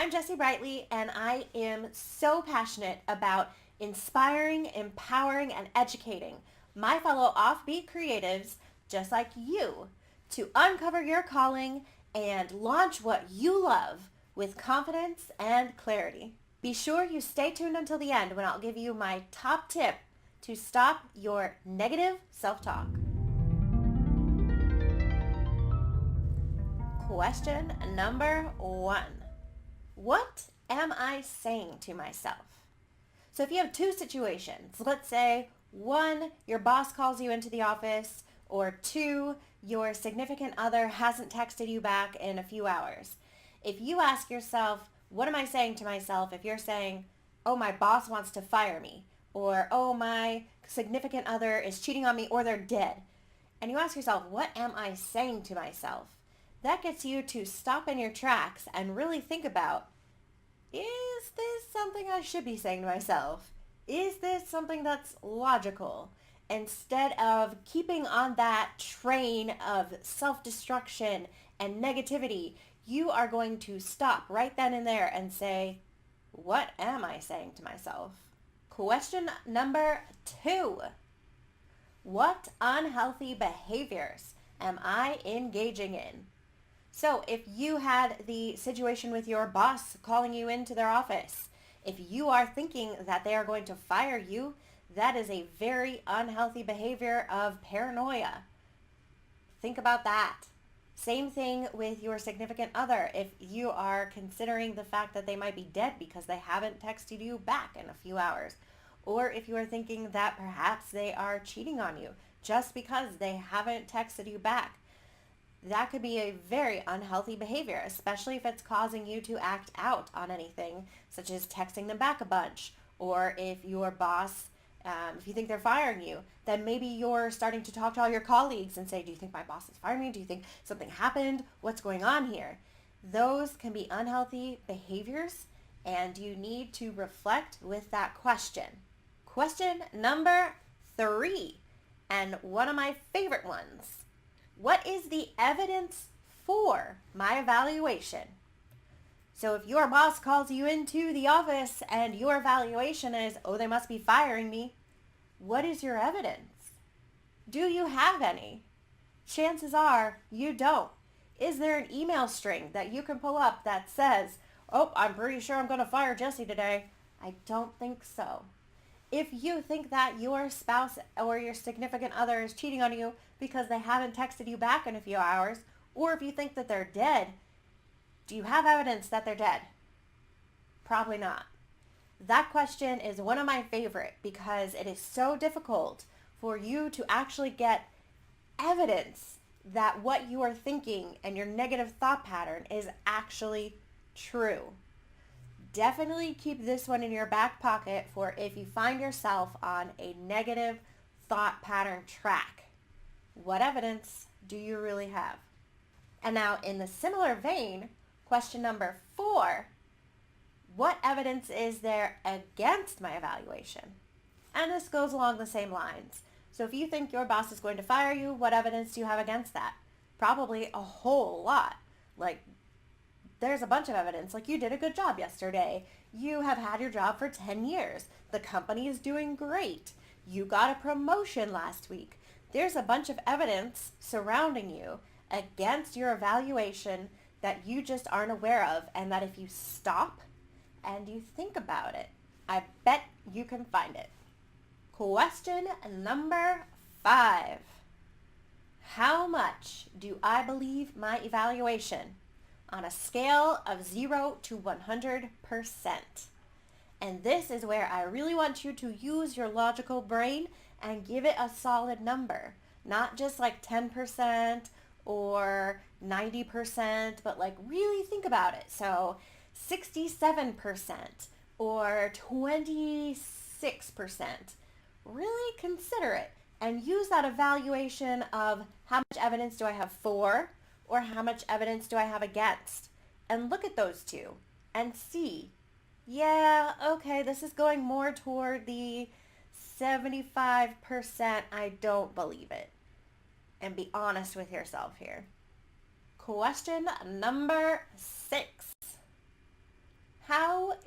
I'm Jessie Brightly, and I am so passionate about inspiring, empowering, and educating my fellow offbeat creatives just like you to uncover your calling and launch what you love with confidence and clarity. Be sure you stay tuned until the end when I'll give you my top tip to stop your negative self-talk. Question number 1. What am I saying to myself? So if you have two situations, let's say 1, your boss calls you into the office, or 2, your significant other hasn't texted you back in a few hours. If you ask yourself, what am I saying to myself? If you're saying, oh, my boss wants to fire me, or oh, my significant other is cheating on me, or they're dead, and you ask yourself, what am I saying to myself? That gets you to stop in your tracks and really think about, is this something I should be saying to myself? Is this something that's logical? Instead of keeping on that train of self-destruction and negativity, you are going to stop right then and there and say, what am I saying to myself? Question number 2. What unhealthy behaviors am I engaging in? So if you had the situation with your boss calling you into their office, if you are thinking that they are going to fire you, that is a very unhealthy behavior of paranoia. Think about that. Same thing with your significant other. If you are considering the fact that they might be dead because they haven't texted you back in a few hours, or if you are thinking that perhaps they are cheating on you just because they haven't texted you back, that could be a very unhealthy behavior, especially if it's causing you to act out on anything, such as texting them back a bunch, or if your boss, if you think they're firing you, then maybe you're starting to talk to all your colleagues and say, do you think my boss is firing me? Do you think something happened? What's going on here? Those can be unhealthy behaviors, and you need to reflect with that question. Question number 3, and one of my favorite ones. What is the evidence for my evaluation? So if your boss calls you into the office and your evaluation is, oh, they must be firing me, what is your evidence? Do you have any? Chances are you don't. Is there an email string that you can pull up that says, oh, I'm pretty sure I'm going to fire Jessie today? I don't think so. If you think that your spouse or your significant other is cheating on you because they haven't texted you back in a few hours, or if you think that they're dead, do you have evidence that they're dead? Probably not. That question is one of my favorite because it is so difficult for you to actually get evidence that what you are thinking and your negative thought pattern is actually true. Definitely keep this one in your back pocket for if you find yourself on a negative thought pattern track. What evidence do you really have? And now in the similar vein, question number 4, what evidence is there against my evaluation? And this goes along the same lines. So if you think your boss is going to fire you, what evidence do you have against that? Probably a whole lot. Like, there's a bunch of evidence, like you did a good job yesterday. You have had your job for 10 years. The company is doing great. You got a promotion last week. There's a bunch of evidence surrounding you against your evaluation that you just aren't aware of, and that if you stop and you think about it, I bet you can find it. Question number 5. How much do I believe my evaluation on a scale of 0 to 100%? And this is where I really want you to use your logical brain and give it a solid number. Not just like 10% or 90%, but like really think about it. So 67% or 26%. Really consider it and use that evaluation of how much evidence do I have for, or how much evidence do I have against? And look at those two and see, yeah, okay, this is going more toward the 75% I don't believe it. And be honest with yourself here. Question number 6.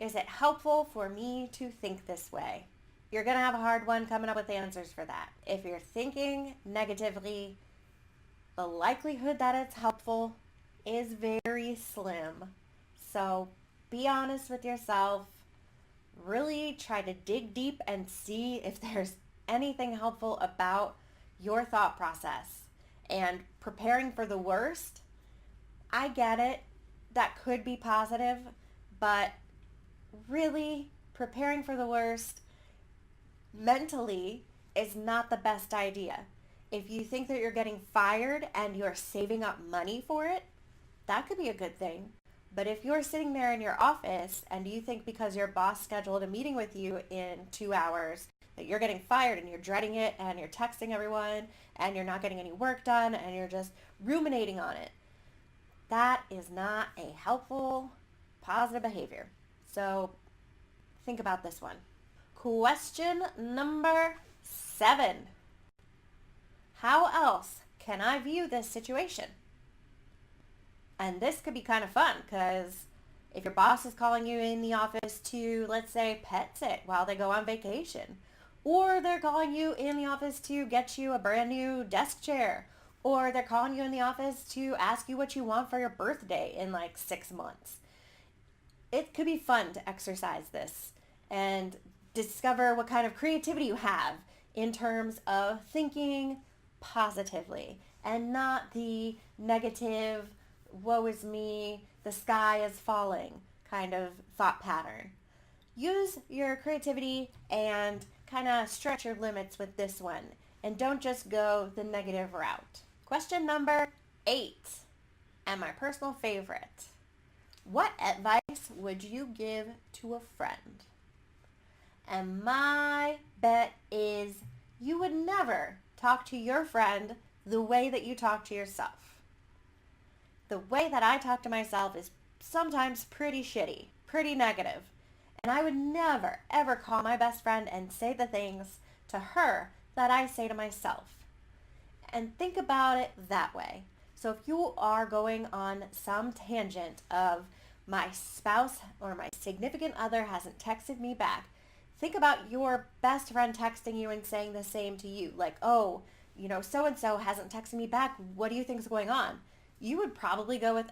is it helpful for me to think this way? You're going to have a hard one coming up with answers for that. If you're thinking negatively, the likelihood that it's helpful is very slim. So be honest with yourself. Really try to dig deep and see if there's anything helpful about your thought process. And preparing for the worst, I get it. That could be positive, but really preparing for the worst mentally is not the best idea. If you think that you're getting fired and you're saving up money for it, that could be a good thing. But if you're sitting there in your office and you think because your boss scheduled a meeting with you in 2 hours that you're getting fired and you're dreading it and you're texting everyone and you're not getting any work done and you're just ruminating on it, that is not a helpful, positive behavior. So think about this one. Question number 7. How else can I view this situation? And this could be kind of fun because if your boss is calling you in the office to, let's say, pet sit while they go on vacation, or they're calling you in the office to get you a brand new desk chair, or they're calling you in the office to ask you what you want for your birthday in like 6 months. It could be fun to exercise this and discover what kind of creativity you have in terms of thinking positively and not the negative, woe is me, the sky is falling kind of thought pattern. Use your creativity and kind of stretch your limits with this one and don't just go the negative route. Question number 8, and my personal favorite. What advice would you give to a friend? And my bet is you would never talk to your friend the way that you talk to yourself. The way that I talk to myself is sometimes pretty shitty, pretty negative. And I would never, ever call my best friend and say the things to her that I say to myself. And think about it that way. So if you are going on some tangent of my spouse or my significant other hasn't texted me back, think about your best friend texting you and saying the same to you. Like, oh, so-and-so hasn't texted me back. What do you think is going on? You would probably go with,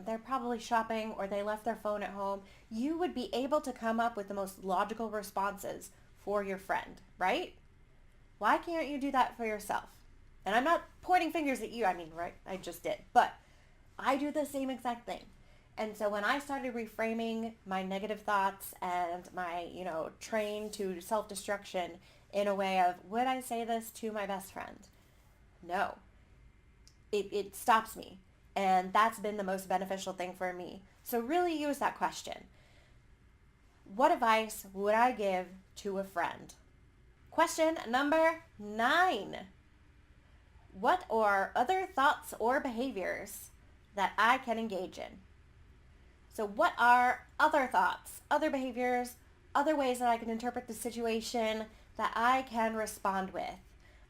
they're probably shopping or they left their phone at home. You would be able to come up with the most logical responses for your friend, right? Why can't you do that for yourself? And I'm not pointing fingers at you. Right? I just did. But I do the same exact thing. And so when I started reframing my negative thoughts and my, train to self-destruction in a way of, would I say this to my best friend? No. It stops me. And that's been the most beneficial thing for me. So really use that question. What advice would I give to a friend? Question number 9. What are other thoughts or behaviors that I can engage in? So what are other thoughts, other behaviors, other ways that I can interpret the situation that I can respond with?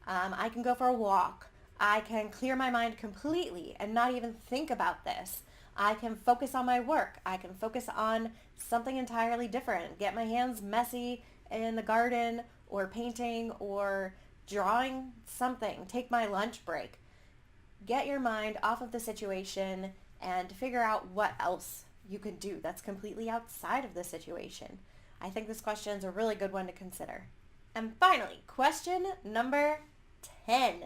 I can go for a walk. I can clear my mind completely and not even think about this. I can focus on my work. I can focus on something entirely different. Get my hands messy in the garden or painting or drawing something. Take my lunch break. Get your mind off of the situation and figure out what else you can do that's completely outside of the situation. I think this question is a really good one to consider. And finally, question number 10.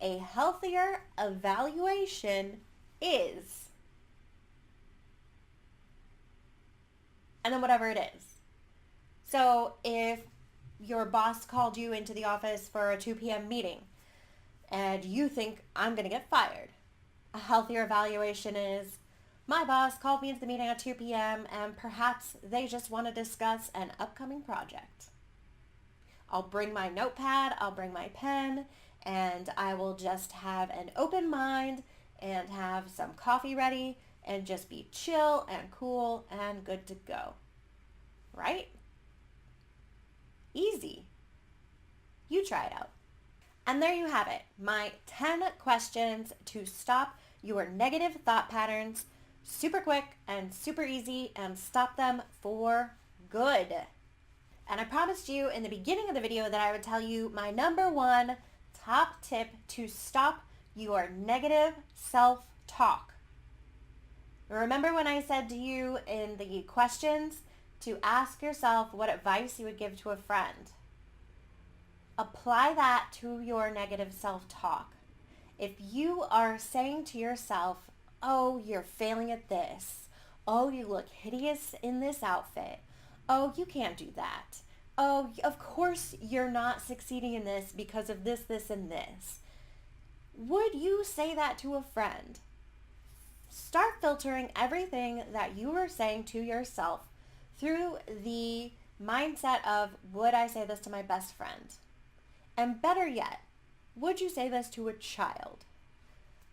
A healthier evaluation is, and then whatever it is. So if your boss called you into the office for a 2 p.m. meeting and you think, I'm going to get fired, a healthier evaluation is, my boss called me into the meeting at 2 p.m. and perhaps they just want to discuss an upcoming project. I'll bring my notepad, I'll bring my pen, and I will just have an open mind and have some coffee ready and just be chill and cool and good to go. Right? Easy. You try it out. And there you have it, my 10 questions to stop your negative thought patterns super quick and super easy and stop them for good. And I promised you in the beginning of the video that I would tell you my number one top tip to stop your negative self-talk. Remember when I said to you in the questions to ask yourself what advice you would give to a friend? Apply that to your negative self-talk. If you are saying to yourself, oh, you're failing at this. Oh, you look hideous in this outfit. Oh, you can't do that. Oh, of course you're not succeeding in this because of this, this, and this. Would you say that to a friend? Start filtering everything that you are saying to yourself through the mindset of, would I say this to my best friend? And better yet, would you say this to a child?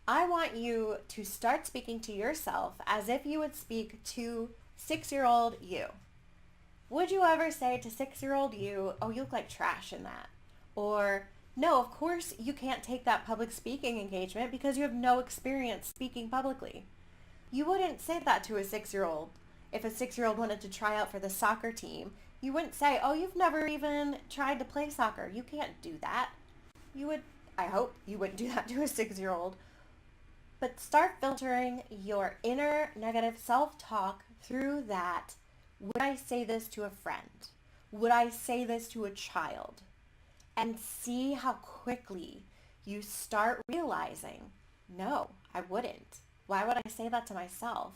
I want you to start speaking to yourself as if you would speak to 6-year-old you. Would you ever say to 6-year-old you, oh, you look like trash in that? Or, no, of course you can't take that public speaking engagement because you have no experience speaking publicly. You wouldn't say that to a 6-year-old. If a 6-year-old wanted to try out for the soccer team, you wouldn't say, oh, you've never even tried to play soccer. You can't do that. You would, I hope you wouldn't do that to a 6-year-old. But start filtering your inner negative self-talk through that. Would I say this to a friend? Would I say this to a child? And see how quickly you start realizing, no, I wouldn't. Why would I say that to myself?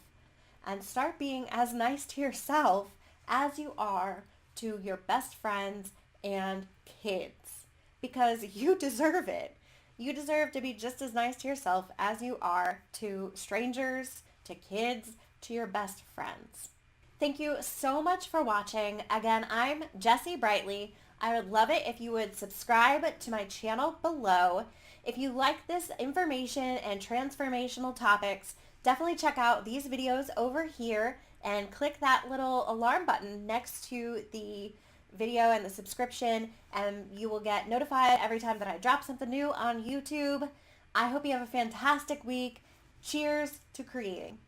And start being as nice to yourself as you are to your best friends and kids, because you deserve it. You deserve to be just as nice to yourself as you are to strangers, to kids, to your best friends. Thank you so much for watching. Again, I'm Jessie Brightly. I would love it if you would subscribe to my channel below. If you like this information and transformational topics, definitely check out these videos over here and click that little alarm button next to the video and the subscription, and you will get notified every time that I drop something new on YouTube. I hope you have a fantastic week. Cheers to creating.